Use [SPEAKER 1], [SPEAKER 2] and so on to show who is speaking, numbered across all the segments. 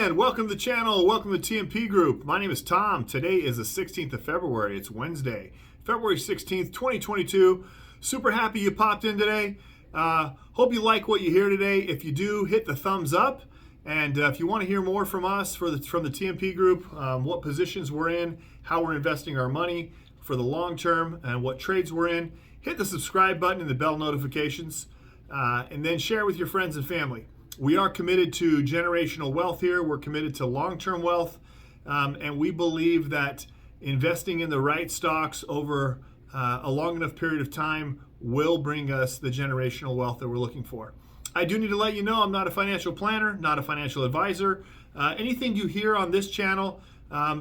[SPEAKER 1] And welcome to the channel. Welcome to TMP Group. My name is Tom. Today is the 16th of February. It's Wednesday, February 16th, 2022. Super happy you popped in today. Hope you like what you hear today. If you do, hit the thumbs up. And if you want to hear more from us from the TMP Group, what positions we're in, how we're investing our money for the long term, and what trades we're in, hit the subscribe button and the bell notifications, and then share with your friends and family. We are committed to generational wealth here. We're committed to long-term wealth, and we believe that investing in the right stocks over a long enough period of time will bring us the generational wealth that we're looking for. I do need to let you know I'm not a financial planner, not a financial advisor. Anything you hear on this channel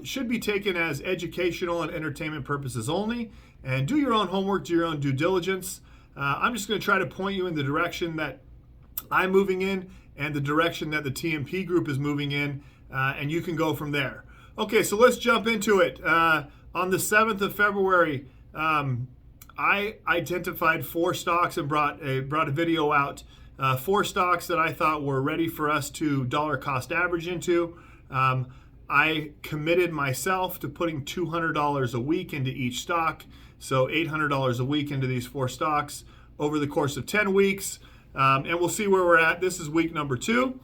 [SPEAKER 1] should be taken as educational and entertainment purposes only, and do your own homework, do your own due diligence. I'm just going to try to point you in the direction that I'm moving in and the direction that the TMP Group is moving in, and you can go from there. Okay, so let's jump into it. On the 7th of February, I identified 4 stocks and brought a video out. 4 stocks that I thought were ready for us to dollar cost average into. I committed myself to putting $200 a week into each stock, so $800 a week into these 4 stocks over the course of 10 weeks. And we'll see where we're at. This is week number 2.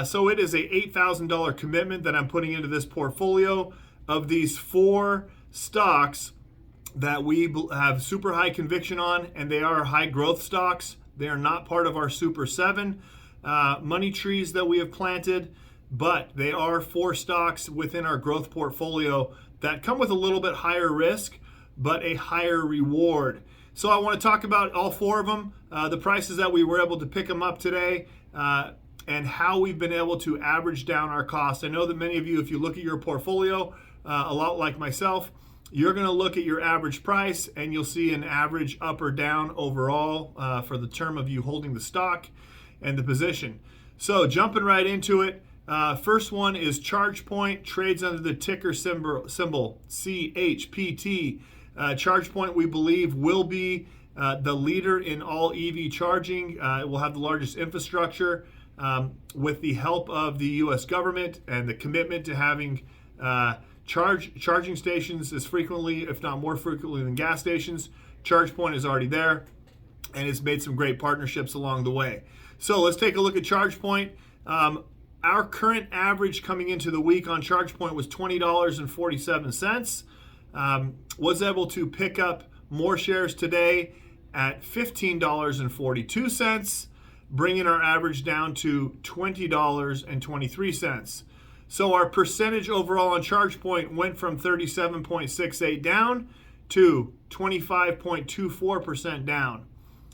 [SPEAKER 1] So it is a $8,000 commitment that I'm putting into this portfolio of these 4 stocks that we have super high conviction on, and they are high growth stocks. They are not part of our Super 7 money trees that we have planted, but they are 4 stocks within our growth portfolio that come with a little bit higher risk, but a higher reward. So I want to talk about all 4 of them, the prices that we were able to pick them up today, and how we've been able to average down our costs. I know that many of you, if you look at your portfolio, a lot like myself, you're going to look at your average price and you'll see an average up or down overall for the term of you holding the stock and the position. So jumping right into it, first one is ChargePoint, trades under the ticker symbol CHPT. ChargePoint, we believe, will be the leader in all EV charging. It will have the largest infrastructure with the help of the U.S. government and the commitment to having charging stations as frequently, if not more frequently, than gas stations. ChargePoint is already there, and it's made some great partnerships along the way. So let's take a look at ChargePoint. Our current average coming into the week on ChargePoint was $20.47. Was able to pick up more shares today at $15.42, bringing our average down to $20.23. So our percentage overall on ChargePoint went from 37.68 down to 25.24% down.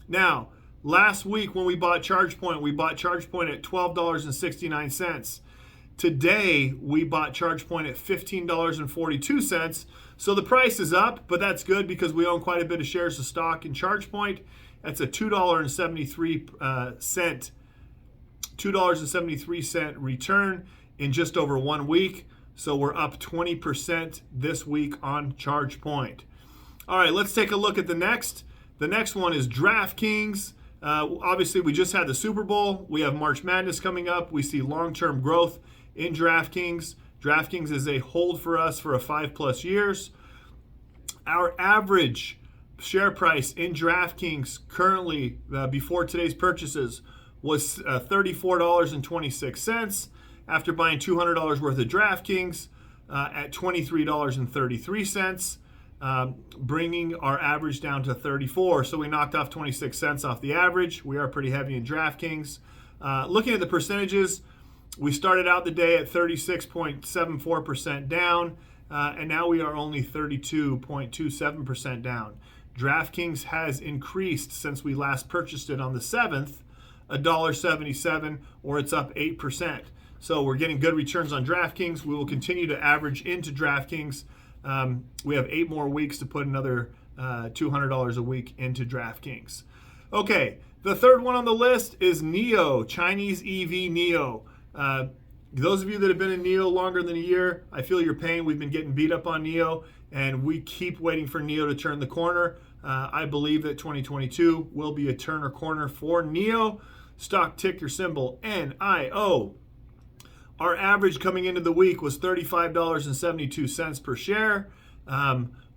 [SPEAKER 1] Now, last week when we bought ChargePoint at $12.69. Today, we bought ChargePoint at $15.42. So the price is up, but that's good because we own quite a bit of shares of stock in ChargePoint. That's a $2.73 return in just over 1 week. So we're up 20% this week on ChargePoint. All right, let's take a look at the next. The next one is DraftKings. Obviously, we just had the Super Bowl. We have March Madness coming up. We see long-term growth in DraftKings. DraftKings is a hold for us for a 5+ years. Our average share price in DraftKings currently, before today's purchases, was $34.26. After buying $200 worth of DraftKings at $23.33, bringing our average down to $34. So we knocked off 26 cents off the average. We are pretty heavy in DraftKings. Looking at the percentages, we started out the day at 36.74% down, and now we are only 32.27% down. DraftKings has increased since we last purchased it on the 7th, $1.77, or it's up 8%. So we're getting good returns on DraftKings. We will continue to average into DraftKings. We have 8 more weeks to put another $200 a week into DraftKings. Okay, the third one on the list is NIO, Chinese EV NIO. Those of you that have been in NIO longer than a year, I feel your pain. We've been getting beat up on NIO, and we keep waiting for NIO to turn the corner. I believe that 2022 will be a turner corner for NIO. Stock ticker symbol NIO. Our average coming into the week was $35.72 per share.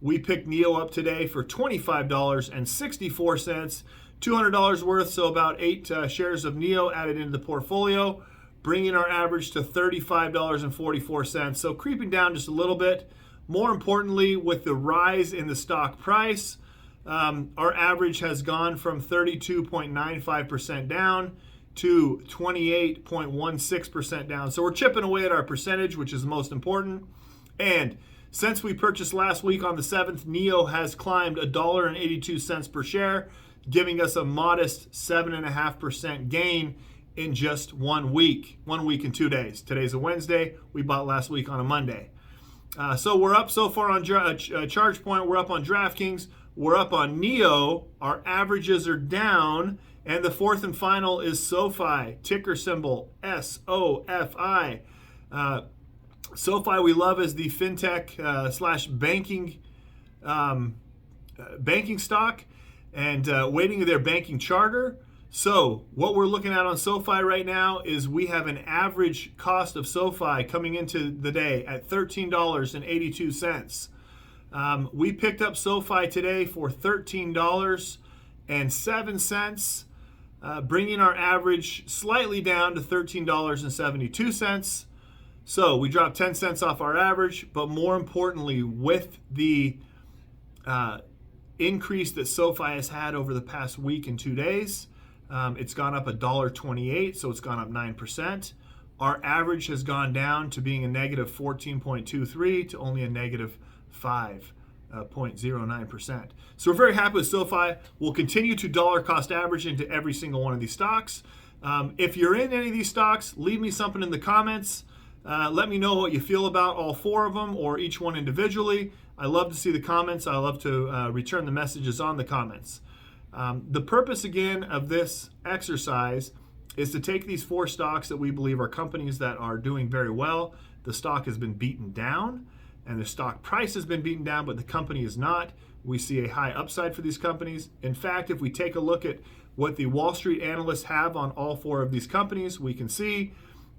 [SPEAKER 1] We picked NEO up today for $25.64, $200 worth, so about 8 shares of NEO added into the portfolio, bringing our average to $35.44. So creeping down just a little bit. More importantly, with the rise in the stock price, our average has gone from 32.95% down to 28.16% down. So we're chipping away at our percentage, which is the most important. And since we purchased last week on the 7th, NEO has climbed $1.82 per share, giving us a modest 7.5% gain in just 1 week. 1 week and 2 days. Today's a Wednesday. We bought last week on a Monday. So we're up so far on ChargePoint. We're up on DraftKings. We're up on NEO. Our averages are down. And the fourth and final is SoFi, ticker symbol SOFI. SoFi we love as the fintech slash banking stock, and waiting their banking charter. So what we're looking at on SoFi right now is we have an average cost of SoFi coming into the day at $13.82. We picked up SoFi today for $13.07, bringing our average slightly down to $13.72. So we dropped 10 cents off our average, but more importantly, with the increase that SoFi has had over the past week and 2 days, it's gone up $1.28, so it's gone up 9%. Our average has gone down to being a negative 14.23 to only a negative 5.09%. So we're very happy with SoFi. We'll continue to dollar cost average into every single one of these stocks. If you're in any of these stocks, leave me something in the comments. Let me know what you feel about all 4 of them or each one individually. I love to see the comments. I love to return the messages on the comments. The purpose, again, of this exercise is to take these 4 stocks that we believe are companies that are doing very well. The stock has been beaten down, and the stock price has been beaten down, but the company is not. We see a high upside for these companies. In fact, if we take a look at what the Wall Street analysts have on all 4 of these companies, we can see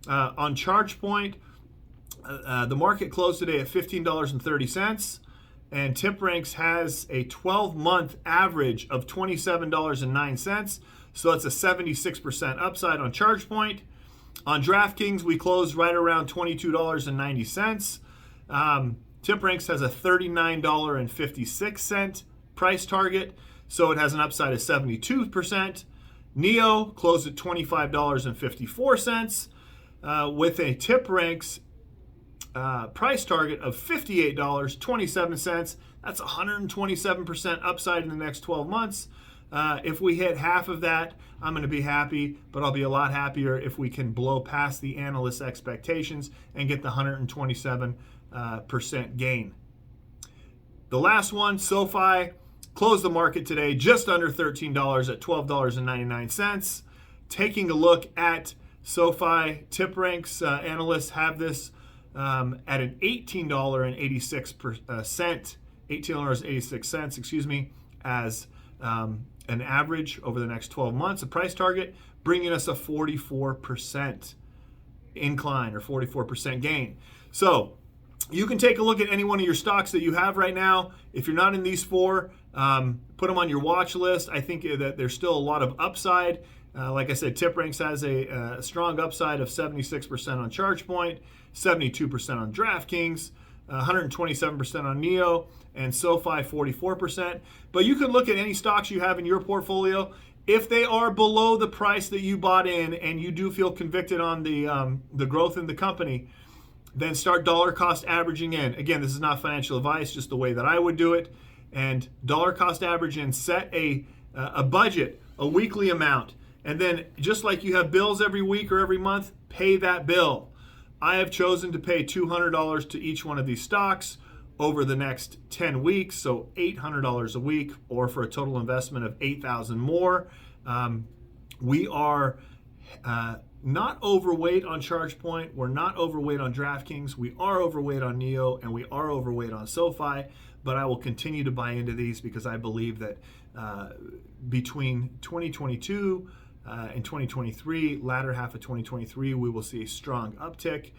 [SPEAKER 1] on ChargePoint, the market closed today at $15.30, and TipRanks has a 12-month average of $27.09. So that's a 76% upside on ChargePoint. On DraftKings, we closed right around $22.90. TipRanks has a $39.56 price target, so it has an upside of 72%. NEO closed at $25.54 with a TipRanks price target of $58.27. That's 127% upside in the next 12 months. If we hit half of that, I'm going to be happy, but I'll be a lot happier if we can blow past the analysts' expectations and get the 127% gain. The last one, SoFi, closed the market today just under $13 at $12.99. Taking a look at SoFi, TipRanks analysts have this at an $18.86, excuse me, as an average over the next 12 months, a price target, bringing us a 44% incline or 44% gain. So you can take a look at any one of your stocks that you have right now. If you're not in these 4, put them on your watch list. I think that there's still a lot of upside. Like I said, TipRanks has a strong upside of 76% on ChargePoint, 72% on DraftKings, 127% on NEO, and SoFi 44%. But you can look at any stocks you have in your portfolio. If they are below the price that you bought in and you do feel convicted on the growth in the company, then start dollar cost averaging in. Again, this is not financial advice, just the way that I would do it. And dollar cost average in, set a budget, a weekly amount. And then just like you have bills every week or every month, pay that bill. I have chosen to pay $200 to each one of these stocks over the next 10 weeks, so $800 a week, or for a total investment of $8,000 more. We are not overweight on ChargePoint. We're not overweight on DraftKings. We are overweight on NEO, and we are overweight on SoFi. But I will continue to buy into these because I believe that between 2022 in 2023, latter half of 2023, we will see a strong uptick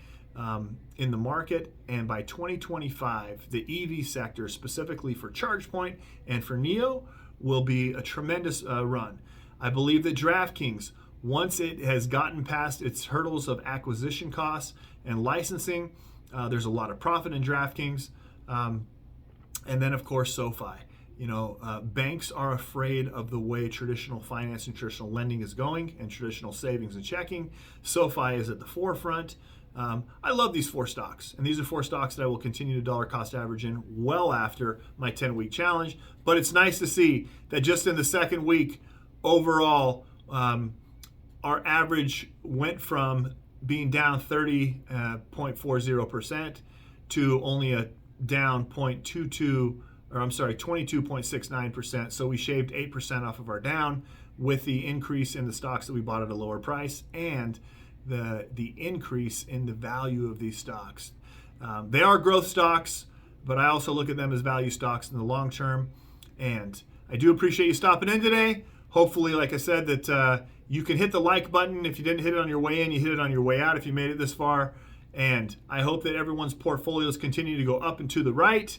[SPEAKER 1] in the market. And by 2025, the EV sector, specifically for ChargePoint and for NEO, will be a tremendous run. I believe that DraftKings, once it has gotten past its hurdles of acquisition costs and licensing, there's a lot of profit in DraftKings. And then, of course, SoFi. Banks are afraid of the way traditional finance and traditional lending is going and traditional savings and checking. SoFi is at the forefront. I love these 4 stocks, and these are 4 stocks that I will continue to dollar cost average in well after my 10-week challenge. But it's nice to see that just in the second week, overall, our average went from being down 30.40% to only a down 22.69%. So we shaved 8% off of our down with the increase in the stocks that we bought at a lower price and the increase in the value of these stocks. They are growth stocks, but I also look at them as value stocks in the long term. And I do appreciate you stopping in today. Hopefully, like I said, that you can hit the like button. If you didn't hit it on your way in, you hit it on your way out if you made it this far. And I hope that everyone's portfolios continue to go up and to the right.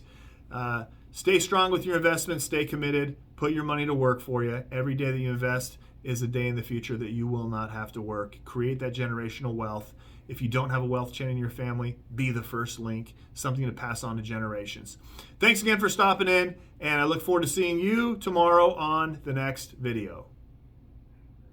[SPEAKER 1] Stay strong with your investments. Stay committed. Put your money to work for you. Every day that you invest is a day in the future that you will not have to work. Create that generational wealth. If you don't have a wealth chain in your family, be the first link, something to pass on to generations. Thanks again for stopping in, and I look forward to seeing you tomorrow on the next video.